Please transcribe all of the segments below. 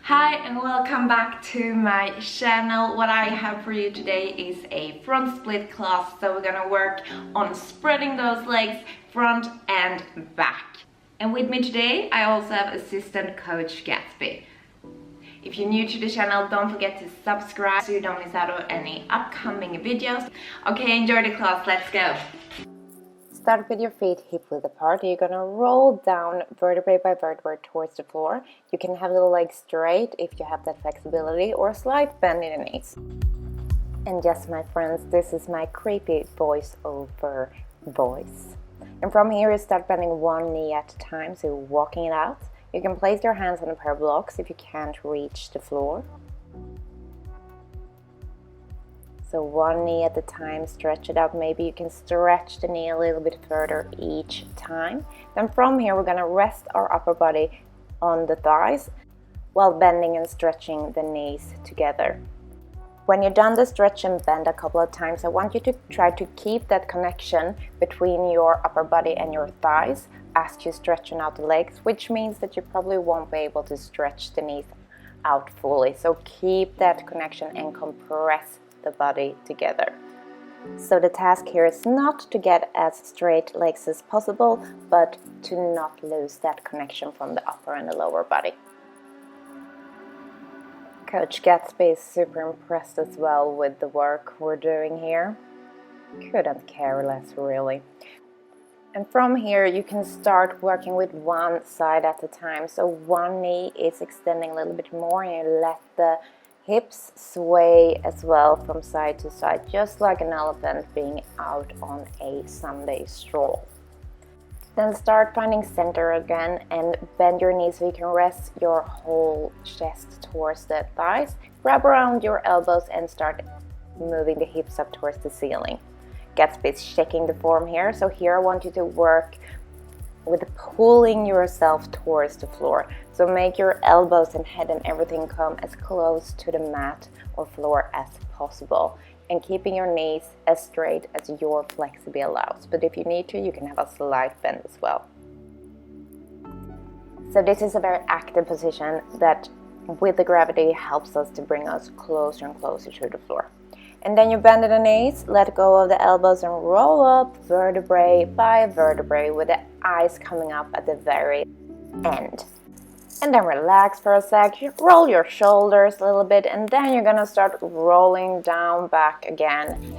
Hi and welcome back to my channel. What I have for you today is a front split class, so we're gonna work on spreading those legs front and back. And with me today I also have assistant coach Gatsby. If you're new to the channel, don't forget to subscribe so you don't miss out on any upcoming videos. Okay, enjoy the class, let's go! Start with your feet hip-width apart. You're gonna roll down vertebrae by vertebrae towards the floor. You can have the legs straight if you have that flexibility, or a slight bend in the knees. And yes, my friends, this is my creepy voice-over voice. And from here, you start bending one knee at a time, so you're walking it out. You can place your hands on a pair of blocks if you can't reach the floor. So one knee at a time, stretch it out. Maybe you can stretch the knee a little bit further each time. Then from here, we're gonna rest our upper body on the thighs while bending and stretching the knees together. When you're done the stretch and bend a couple of times, I want you to try to keep that connection between your upper body and your thighs as you stretching out the legs, which means that you probably won't be able to stretch the knees out fully. So keep that connection and compress the body together. So the task here is not to get as straight legs as possible, but to not lose that connection from the upper and the lower body. Coach Gatsby is super impressed as well with the work we're doing here. Couldn't care less, really. And from here you can start working with one side at a time. So one knee is extending a little bit more and you let the hips sway as well from side to side, just like an elephant being out on a Sunday stroll. Then start finding center again and bend your knees so you can rest your whole chest towards the thighs. Grab around your elbows and start moving the hips up towards the ceiling. Gatsby is shaking the form here, so here I want you to work with pulling yourself towards the floor. So make your elbows and head and everything come as close to the mat or floor as possible, and keeping your knees as straight as your flexibility allows. But if you need to, you can have a slight bend as well. So this is a very active position that with the gravity helps us to bring us closer and closer to the floor. And then you bend the knees, let go of the elbows and roll up vertebrae by vertebrae with the eyes coming up at the very end. And then relax for a sec, roll your shoulders a little bit, and then you're gonna start rolling down back again.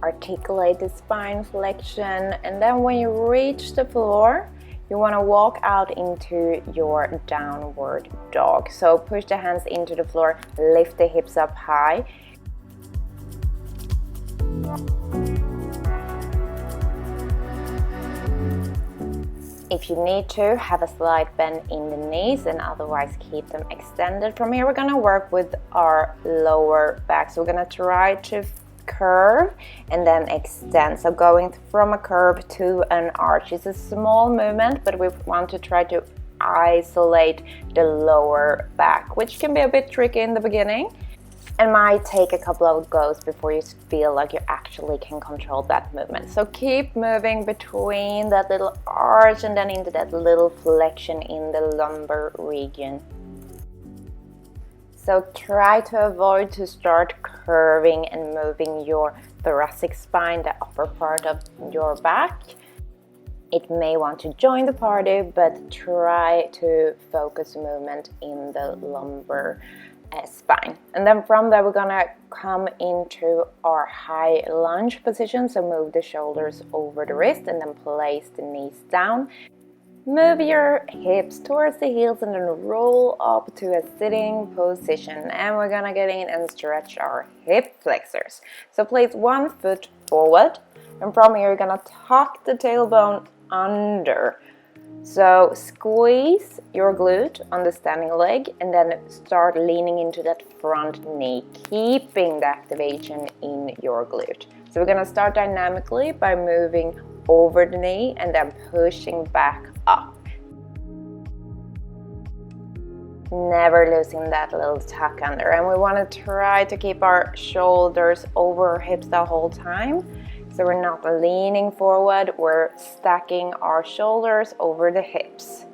Articulate the spine flexion, and then when you reach the floor, you wanna walk out into your downward dog. So push the hands into the floor, lift the hips up high. If you need to, have a slight bend in the knees and otherwise keep them extended. From here we're going to work with our lower back. So we're going to try to curve and then extend. So going from a curve to an arch is a small movement, but we want to try to isolate the lower back, which can be a bit tricky in the beginning and might take a couple of goes before you feel like you actually can control that movement. So keep moving between that little arch and then into that little flexion in the lumbar region. So try to avoid to start curving and moving your thoracic spine, the upper part of your back. It may want to join the party, but try to focus movement in the lumbar spine. And then from there we're gonna come into our high lunge position. So move the shoulders over the wrist and then place the knees down. Move your hips towards the heels and then roll up to a sitting position. And we're gonna get in and stretch our hip flexors. So place one foot forward, and from here you're gonna tuck the tailbone under. So squeeze your glute on the standing leg and then start leaning into that front knee, keeping the activation in your glute. So we're going to start dynamically by moving over the knee and then pushing back up. Never losing that little tuck under. And we want to try to keep our shoulders over our hips the whole time. So we're not leaning forward, we're stacking our shoulders over the hips.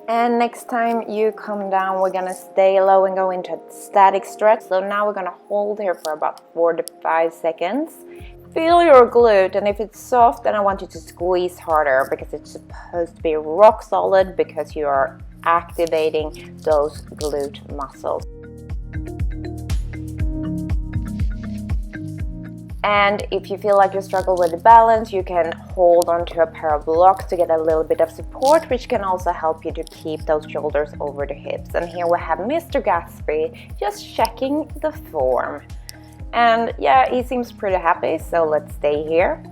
And next time you come down, we're gonna stay low and go into a static stretch. So now we're gonna hold here for about 4 to 5 seconds. Feel your glute, and if it's soft, then I want you to squeeze harder because it's supposed to be rock solid because you are activating those glute muscles. And if you feel like you struggle with the balance, you can hold onto a pair of blocks to get a little bit of support, which can also help you to keep those shoulders over the hips. And here we have Mr. Gatsby just checking the form. And yeah, he seems pretty happy, so let's stay here.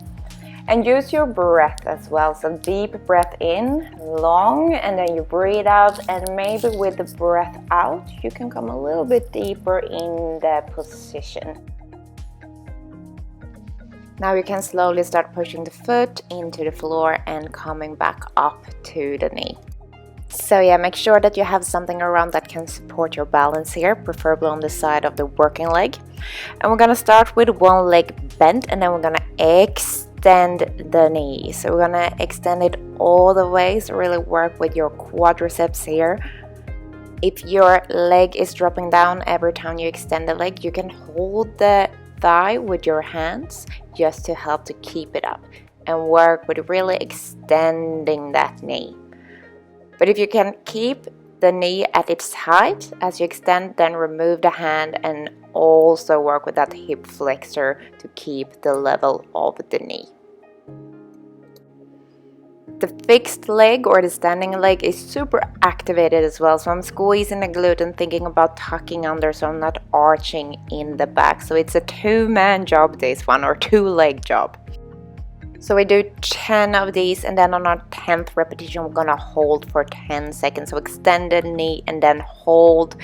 And use your breath as well. So deep breath in, long, and then you breathe out, and maybe with the breath out, you can come a little bit deeper in the position. Now you can slowly start pushing the foot into the floor and coming back up to the knee. So yeah, make sure that you have something around that can support your balance here, preferably on the side of the working leg. And we're gonna start with one leg bent, and then we're gonna extend the knee. So we're gonna extend it all the way, so really work with your quadriceps here. If your leg is dropping down every time you extend the leg, you can hold the thigh with your hands just to help to keep it up and work with really extending that knee. But if you can keep the knee at its height as you extend, then remove the hand and also work with that hip flexor to keep the level of the knee. The fixed leg or the standing leg is super activated as well, so I'm squeezing the glute and thinking about tucking under so I'm not arching in the back. So it's a two-man job, this one, or two-leg job. So we do 10 of these, and then on our 10th repetition we're gonna hold for 10 seconds. So extend the knee and then hold,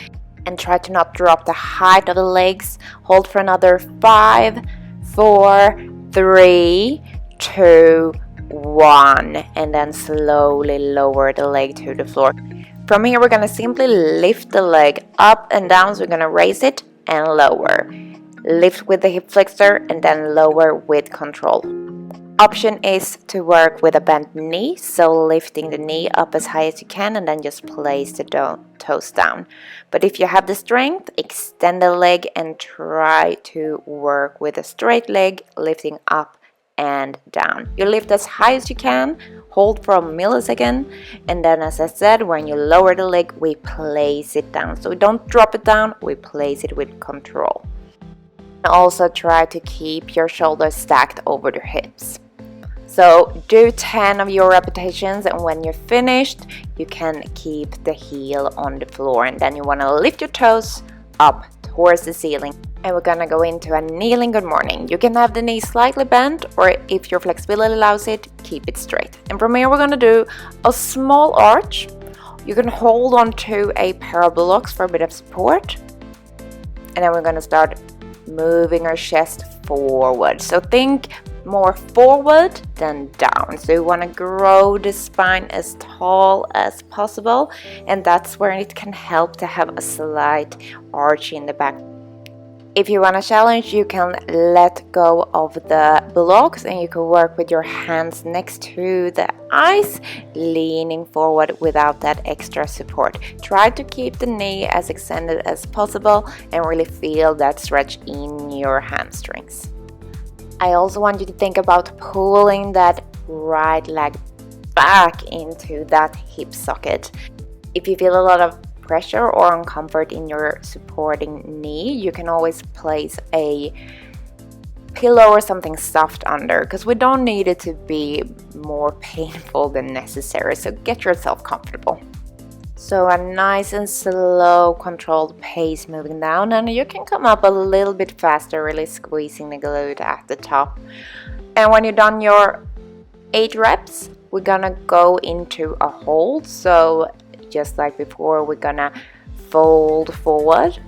and try to not drop the height of the legs. Hold for another 5, 4, 3, 2, 1, and then slowly lower the leg to the floor. From here we're gonna simply lift the leg up and down, so we're gonna raise it and lower. Lift with the hip flexor and then lower with control. Option is to work with a bent knee, so lifting the knee up as high as you can and then just place the toes down. But if you have the strength, extend the leg and try to work with a straight leg, lifting up and down. You lift as high as you can, hold for a millisecond, and then as I said, when you lower the leg, we place it down. So we don't drop it down, we place it with control. And also try to keep your shoulders stacked over the hips. So do 10 of your repetitions, and when you're finished, you can keep the heel on the floor, and then you want to lift your toes up towards the ceiling. And we're gonna go into a kneeling good morning. You can have the knee slightly bent, or if your flexibility allows it, keep it straight. And from here we're gonna do a small arch. You can hold on to a pair of blocks for a bit of support. And then we're gonna start moving our chest forward. So think more forward than down. So you want to grow the spine as tall as possible, and that's where it can help to have a slight arch in the back. If you want a challenge, you can let go of the blocks and you can work with your hands next to the eyes, leaning forward without that extra support. Try to keep the knee as extended as possible and really feel that stretch in your hamstrings. I also want you to think about pulling that right leg back into that hip socket. If you feel a lot of pressure or uncomfort in your supporting knee, you can always place a pillow or something soft under, because we don't need it to be more painful than necessary. So get yourself comfortable. So a nice and slow controlled pace moving down, and you can come up a little bit faster, really squeezing the glute at the top. And when you're done your 8 reps, we're gonna go into a hold. So just like before, we're gonna fold forward,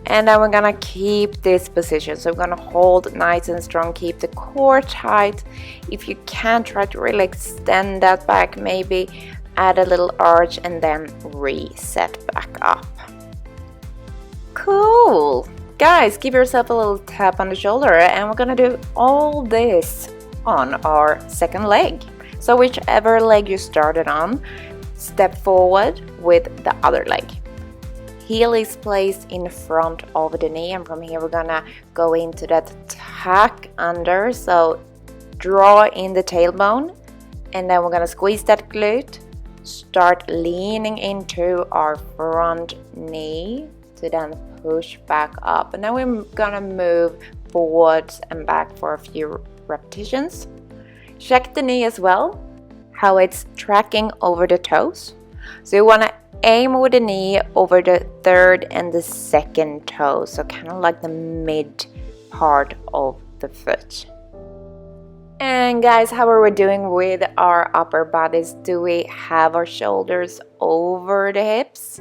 and then we're gonna keep this position. So we're gonna hold nice and strong, keep the core tight. If you can, try to really extend that back, maybe add a little arch and then reset back up. Cool! Guys, give yourself a little tap on the shoulder, and we're gonna do all this on our second leg. So whichever leg you started on, step forward with the other leg. Heel is placed in front of the knee, and from here we're gonna go into that tuck under. So draw in the tailbone, and then we're gonna squeeze that glute, start leaning into our front knee to then push back up, and then we're gonna move forwards and back for a few repetitions. Check the knee as well, how it's tracking over the toes. So you want to aim with the knee over the third and the second toe, so kind of like the mid part of the foot. And guys, how are we doing with our upper bodies? Do we have our shoulders over the hips?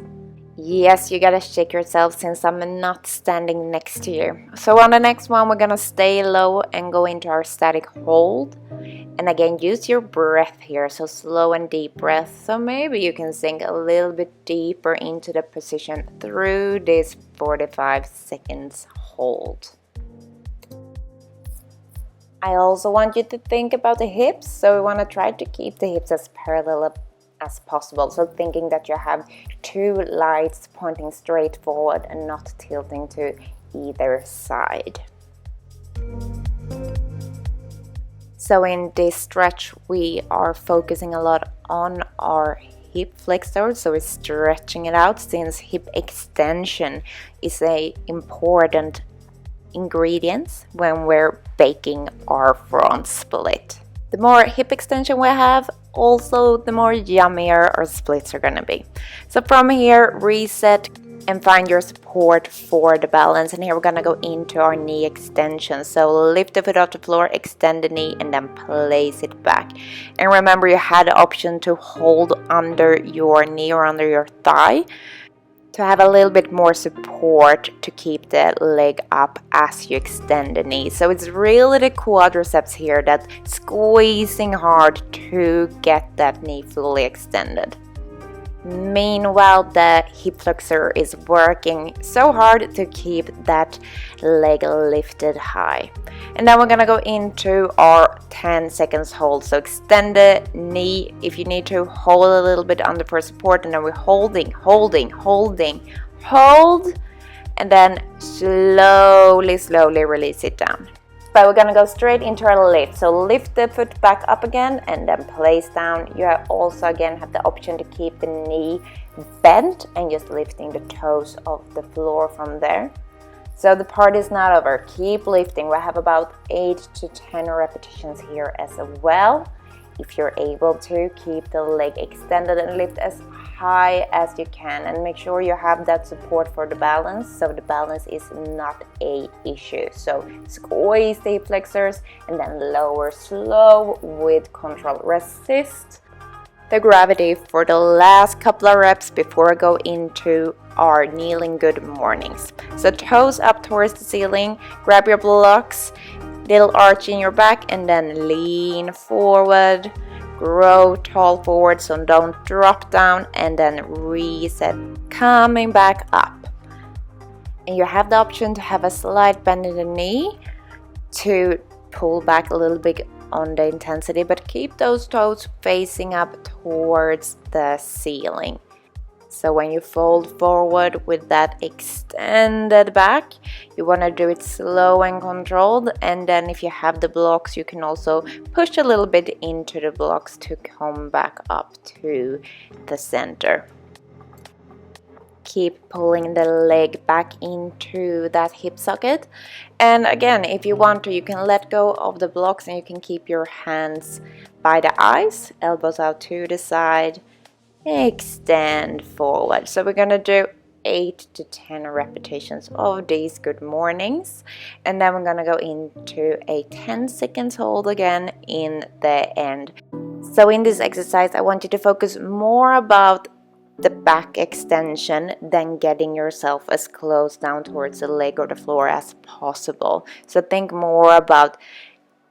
Yes, you gotta shake yourself since I'm not standing next to you. So on the next one, we're gonna stay low and go into our static hold. And again, use your breath here, so slow and deep breath. So maybe you can sink a little bit deeper into the position through this 45 seconds hold. I also want you to think about the hips, so we want to try to keep the hips as parallel as possible. So thinking that you have two lights pointing straight forward and not tilting to either side. So in this stretch, we are focusing a lot on our hip flexors, so we're stretching it out since hip extension is an important ingredient when we're baking our front split. The more hip extension we have, also the more yummier our splits are gonna be. So from here, reset and find your support for the balance. And here we're gonna go into our knee extension. So lift the foot off the floor, extend the knee, and then place it back. And remember, you had the option to hold under your knee or under your thigh to have a little bit more support to keep the leg up as you extend the knee. So it's really the quadriceps here that's squeezing hard to get that knee fully extended. Meanwhile, the hip flexor is working so hard to keep that leg lifted high. And then we're gonna go into our 10 seconds hold. So extend the knee if you need to, hold a little bit under for support, and then we're holding, hold, and then slowly release it down. But we're gonna go straight into our lift. So lift the foot back up again and then place down. You also again have the option to keep the knee bent and just lifting the toes off the floor from there. So the part is not over. Keep lifting. We have about 8 to 10 repetitions here as well. If you're able to, keep the leg extended and lift as high as you can, and make sure you have that support for the balance, so the balance is not a issue. So squeeze the hip flexors and then lower slow with control. Resist the gravity for the last couple of reps before I go into our kneeling good mornings. So toes up towards the ceiling, grab your blocks, little arch in your back, and then lean forward, grow tall forward, so don't drop down, and then reset, coming back up. And you have the option to have a slight bend in the knee to pull back a little bit on the intensity, but keep those toes facing up towards the ceiling. So when you fold forward with that extended back, you want to do it slow and controlled. And then if you have the blocks, you can also push a little bit into the blocks to come back up to the center. Keep pulling the leg back into that hip socket. And again, if you want to, you can let go of the blocks and you can keep your hands by the eyes, elbows out to the side, extend forward. So we're gonna do 8 to 10 repetitions of these good mornings, and then we're gonna go into a 10 seconds hold again in the end. So in this exercise, I want you to focus more about the back extension than getting yourself as close down towards the leg or the floor as possible. So think more about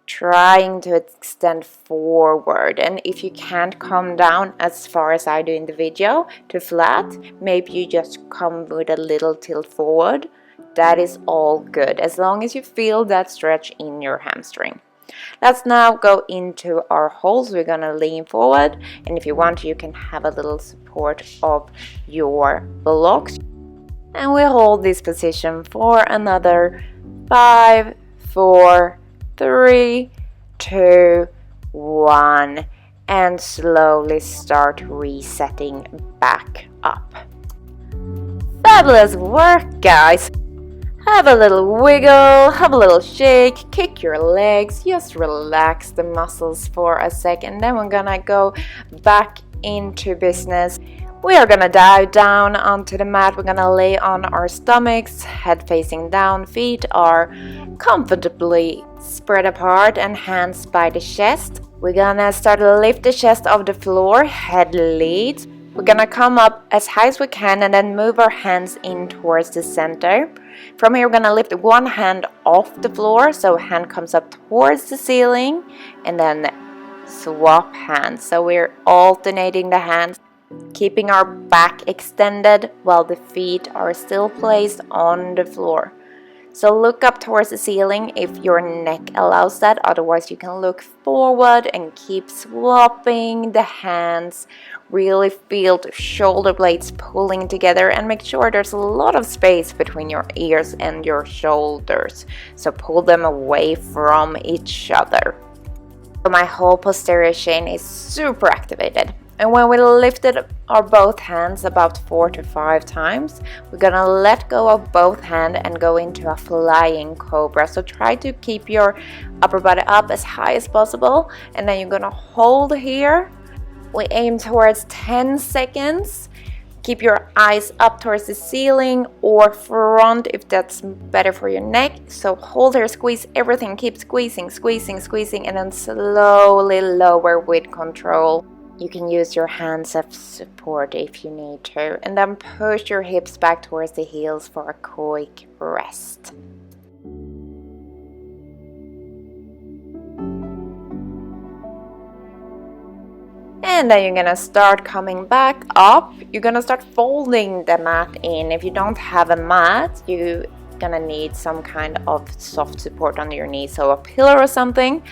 trying to extend forward, and if you can't come down as far as I do in the video to flat, maybe you just come with a little tilt forward. That is all good as long as you feel that stretch in your hamstring. Let's now go into our holes. We're gonna lean forward, and if you want, you can have a little support of your blocks. And we hold this position for another 5, 4, 3, 2, 1, and slowly start resetting back up. Fabulous work, guys! Have a little wiggle, have a little shake, kick your legs, just relax the muscles for a second. Then we're gonna go back into business. We are gonna dive down onto the mat. We're gonna lay on our stomachs, head facing down, feet are comfortably spread apart and hands by the chest. We're gonna start to lift the chest off the floor, head leads. We're gonna come up as high as we can and then move our hands in towards the center. From here, we're gonna lift one hand off the floor, so hand comes up towards the ceiling, and then swap hands. So we're alternating the hands, keeping our back extended while the feet are still placed on the floor. So look up towards the ceiling if your neck allows that, otherwise you can look forward and keep swapping the hands. Really feel the shoulder blades pulling together and make sure there's a lot of space between your ears and your shoulders. So pull them away from each other. So my whole posterior chain is super activated. And when we lifted our both hands about 4 to 5 times, we're gonna let go of both hands and go into a flying cobra. So try to keep your upper body up as high as possible, and then you're gonna hold here. We aim towards 10 seconds. Keep your eyes up towards the ceiling or front if that's better for your neck. So hold here, squeeze everything, keep squeezing, squeezing, squeezing, and then slowly lower with control. You can use your hands as support if you need to, and then push your hips back towards the heels for a quick rest. And then you're gonna start coming back up. You're gonna start folding the mat in. If you don't have a mat, you're gonna need some kind of soft support under your knee, so a pillow or something.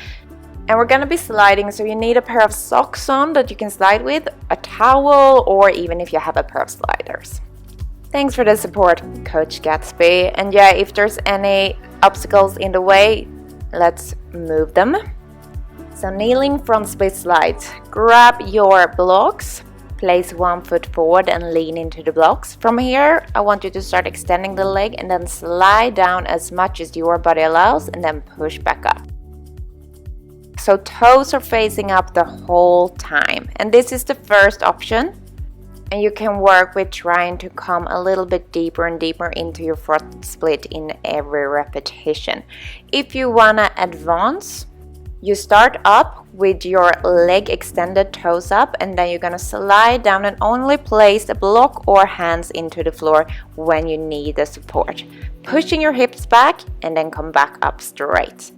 And we're gonna be sliding, so you need a pair of socks on that you can slide with, a towel, or even if you have a pair of sliders. Thanks for the support, Coach Gatsby. And yeah, if there's any obstacles in the way, let's move them. So kneeling front split slides. Grab your blocks, place one foot forward and lean into the blocks. From here, I want you to start extending the leg and then slide down as much as your body allows and then push back up. So toes are facing up the whole time, and this is the first option, and you can work with trying to come a little bit deeper and deeper into your front split in every repetition. If you want to advance, you start up with your leg extended, toes up, and then you're going to slide down and only place the block or hands into the floor when you need the support, pushing your hips back and then come back up straight.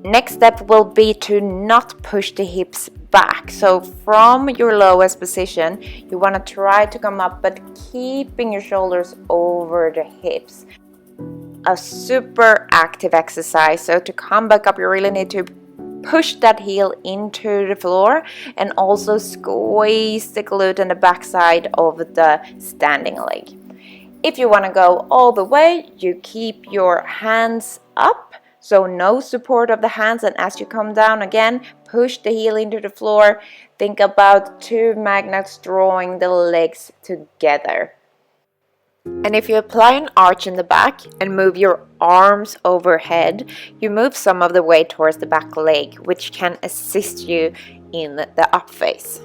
Next step will be to not push the hips back. So from your lowest position, you want to try to come up, but keeping your shoulders over the hips. A super active exercise. So to come back up, you really need to push that heel into the floor and also squeeze the glute and the backside of the standing leg. If you want to go all the way, you keep your hands up. So no support of the hands, and as you come down again, push the heel into the floor. Think about 2 magnets drawing the legs together. And if you apply an arch in the back and move your arms overhead, you move some of the weight towards the back leg, which can assist you in the up phase.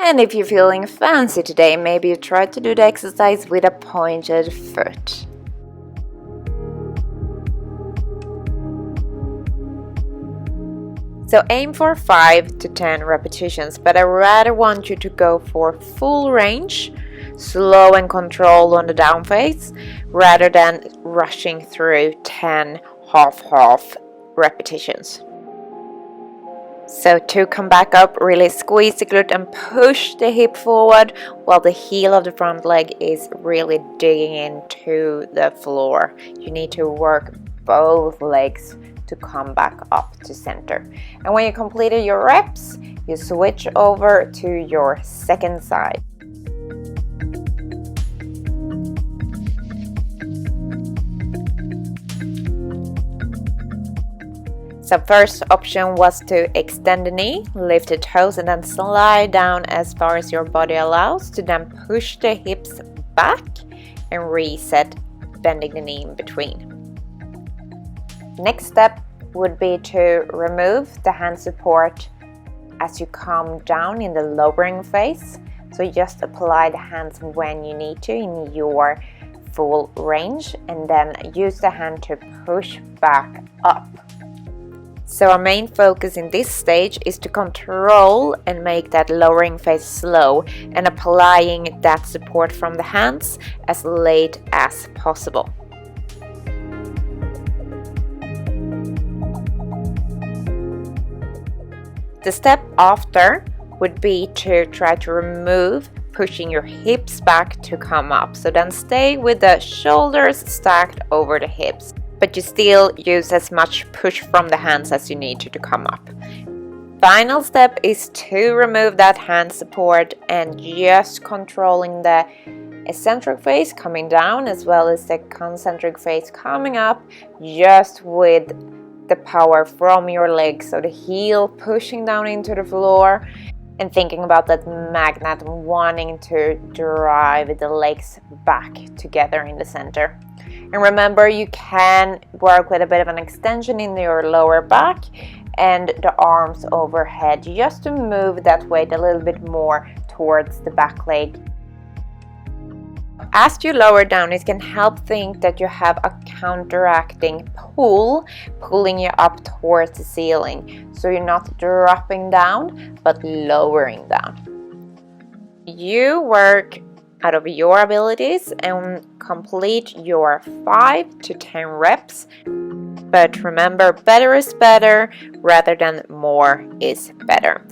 And if you're feeling fancy today, maybe you try to do the exercise with a pointed foot. So aim for 5 to 10 repetitions, but I rather want you to go for full range, slow and controlled on the down phase, rather than rushing through 10 half repetitions. So to come back up, really squeeze the glute and push the hip forward while the heel of the front leg is really digging into the floor. You need to work both legs to come back up to center. And when you completed your reps, you switch over to your second side. So first option was to extend the knee, lift the toes, and then slide down as far as your body allows to then push the hips back and reset, bending the knee in between. Next step would be to remove the hand support as you come down in the lowering phase. So just apply the hands when you need to in your full range, and then use the hand to push back up. So our main focus in this stage is to control and make that lowering phase slow and applying that support from the hands as late as possible. The step after would be to try to remove pushing your hips back to come up. So then stay with the shoulders stacked over the hips, but you still use as much push from the hands as you need to come up. Final step is to remove that hand support and just controlling the eccentric phase coming down as well as the concentric phase coming up, just with the power from your legs. So the heel pushing down into the floor and thinking about that magnet wanting to drive the legs back together in the center. And remember, you can work with a bit of an extension in your lower back and the arms overhead just to move that weight a little bit more towards the back leg. As you lower down, it can help think that you have a counteracting pull, pulling you up towards the ceiling. So you're not dropping down, but lowering down. You work out of your abilities and complete your 5 to 10 reps. But remember, better is better rather than more is better.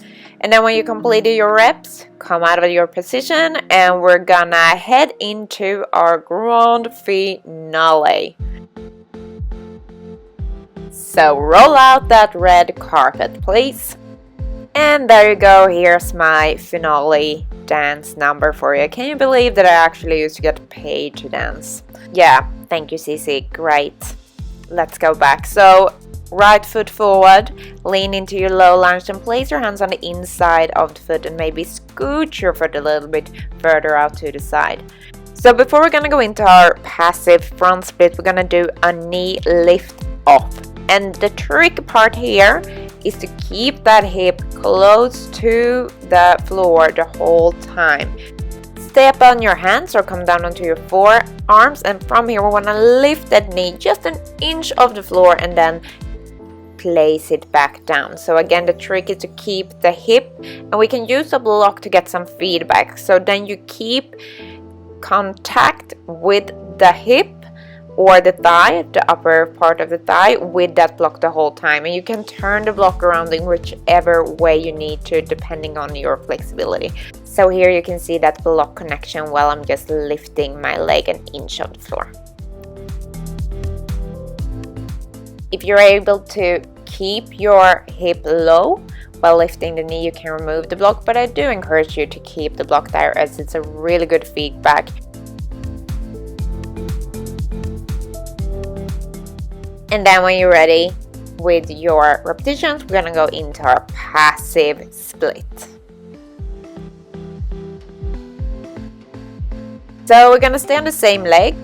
And then when you completed your reps, come out of your position and we're gonna head into our grand finale. So roll out that red carpet, please. And there you go, here's my finale dance number for you. Can you believe that I actually used to get paid to dance? Yeah, thank you Cicci, great. Let's go back. So right foot forward, lean into your low lunge and place your hands on the inside of the foot and maybe scoot your foot a little bit further out to the side. So before we're gonna go into our passive front split, we're gonna do a knee lift off. And the trick part here is to keep that hip close to the floor the whole time. Stay up on your hands or come down onto your forearms, and from here we want to lift that knee just an inch off the floor and then place it back down. So again, the trick is to keep the hip, and we can use a block to get some feedback. So then you keep contact with the hip or the thigh, the upper part of the thigh, with that block the whole time. And you can turn the block around in whichever way you need to, depending on your flexibility. So here you can see that block connection while I'm just lifting my leg an inch off the floor. If you're able to keep your hip low while lifting the knee, you can remove the block, but I do encourage you to keep the block there as it's a really good feedback. And then when you're ready with your repetitions, we're gonna go into our passive split. So we're gonna stay on the same leg,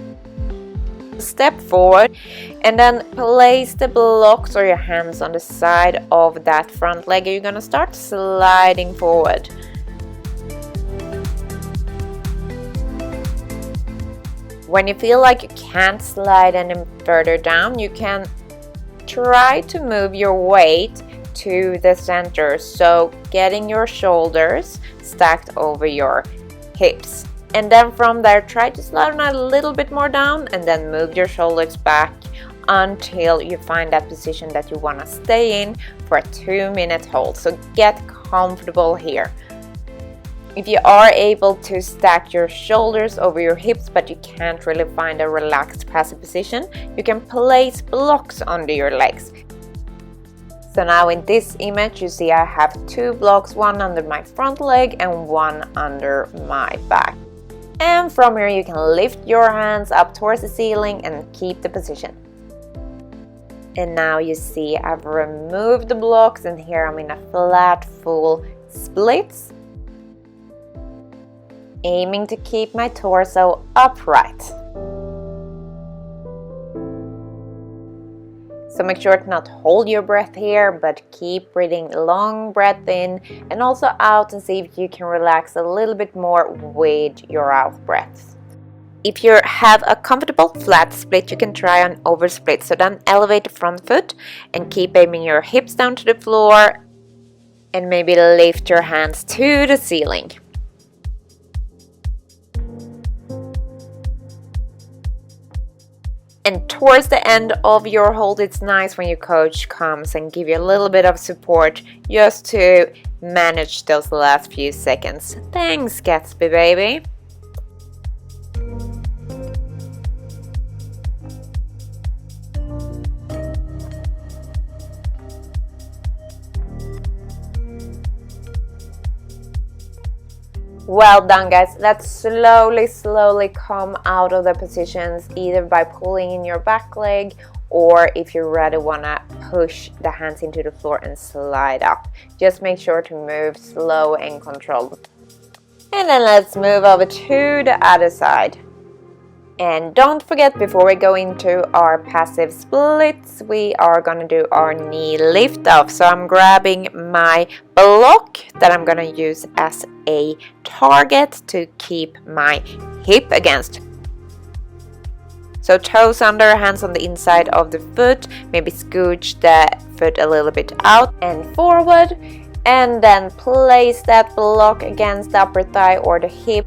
step forward, and then place the blocks or your hands on the side of that front leg. You're gonna start sliding forward. When you feel like you can't slide any further down, you can try to move your weight to the center. So getting your shoulders stacked over your hips. And then from there, try to slide on a little bit more down and then move your shoulders back until you find that position that you want to stay in for a 2-minute hold. So get comfortable here. If you are able to stack your shoulders over your hips but you can't really find a relaxed passive position, you can place blocks under your legs. So now in this image you see I have 2 blocks, one under my front leg and one under my back. And from here you can lift your hands up towards the ceiling and keep the position. And now you see I've removed the blocks and here I'm in a flat full splits, aiming to keep my torso upright. So make sure to not hold your breath here, but keep breathing long breath in and also out, and see if you can relax a little bit more with your out breaths. If you have a comfortable flat split, you can try an over split. So then elevate the front foot and keep aiming your hips down to the floor and maybe lift your hands to the ceiling. And towards the end of your hold, it's nice when your coach comes and give you a little bit of support just to manage those last few seconds. Thanks, Gatsby baby. Well done, guys. Let's slowly come out of the positions, either by pulling in your back leg, or if you rather wanna push the hands into the floor and slide up. Just make sure to move slow and controlled. And then let's move over to the other side. And don't forget, before we go into our passive splits, we are gonna do our knee lift off. So I'm grabbing my block that I'm gonna use as a target to keep my hip against. So toes under, hands on the inside of the foot, maybe scooch the foot a little bit out and forward, and then place that block against the upper thigh or the hip.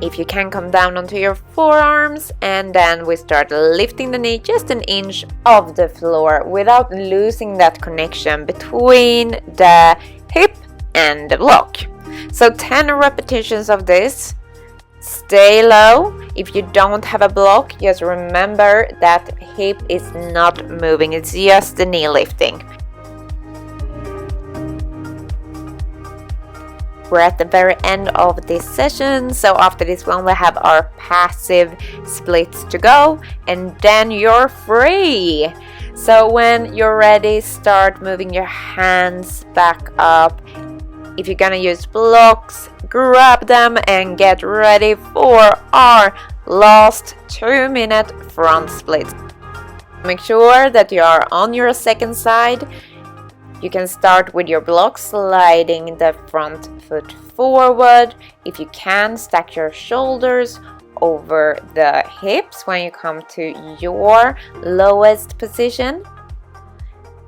If you can, come down onto your forearms, and then we start lifting the knee just an inch off the floor without losing that connection between the hip and the block. So 10 repetitions of this. Stay low. If you don't have a block, just remember that hip is not moving, it's just the knee lifting. We're at the very end of this session, so after this one we have our passive splits to go, and then you're free. So when you're ready, start moving your hands back up. If you're gonna use blocks, grab them and get ready for our last 2-minute front split. Make sure that you are on your second side. You can start with your block, sliding the front foot forward. If you can, stack your shoulders over the hips when you come to your lowest position.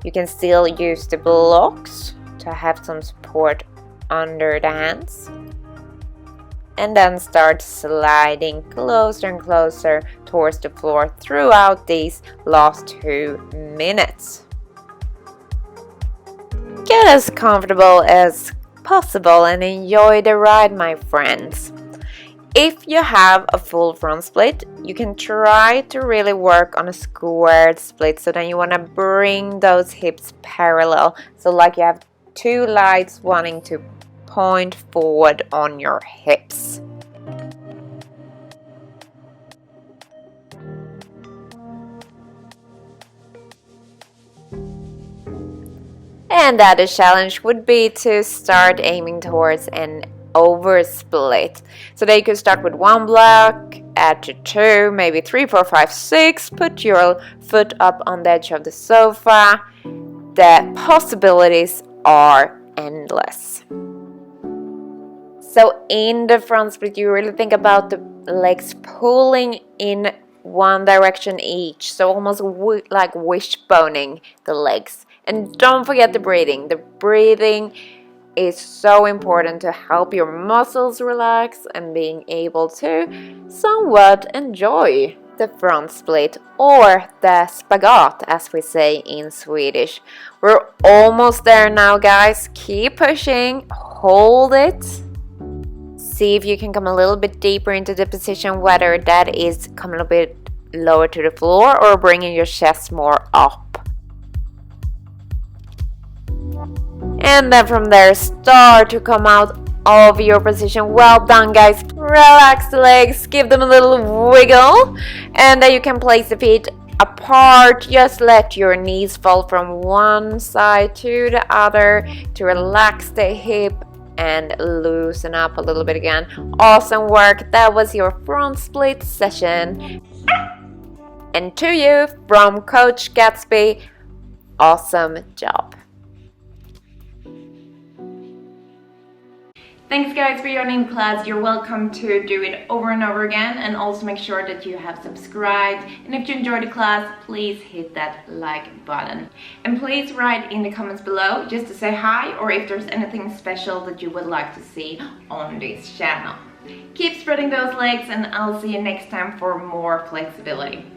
You can still use the blocks to have some support under the hands. And then start sliding closer and closer towards the floor throughout these last 2 minutes. Get as comfortable as possible and enjoy the ride, my friends. If you have a full front split, you can try to really work on a squared split. So then you want to bring those hips parallel. So like you have 2 lights wanting to point forward on your hips. And the other challenge would be to start aiming towards an over split. So they could start with 1 block, add to 2, maybe 3, 4, 5, 6. Put your foot up on the edge of the sofa. The possibilities are endless. So in the front split, you really think about the legs pulling in one direction each. So almost like wishboning the legs. And don't forget the breathing. The breathing is so important to help your muscles relax and being able to somewhat enjoy the front split, or the spagat as we say in Swedish. We're almost there now, guys. Keep pushing, hold it. See if you can come a little bit deeper into the position, whether that is coming a bit lower to the floor or bringing your chest more up. And then from there, start to come out of your position. Well done, guys. Relax the legs, give them a little wiggle, and then you can place the feet apart. Just let your knees fall from one side to the other to relax the hip and loosen up a little bit again. Awesome work. That was your front split session. And to you from Coach Gatsby, awesome job. Thanks guys for joining class. You're welcome to do it over and over again, and also make sure that you have subscribed. And if you enjoyed the class, please hit that like button. And please write in the comments below just to say hi, or if there's anything special that you would like to see on this channel. Keep spreading those legs, and I'll see you next time for more flexibility.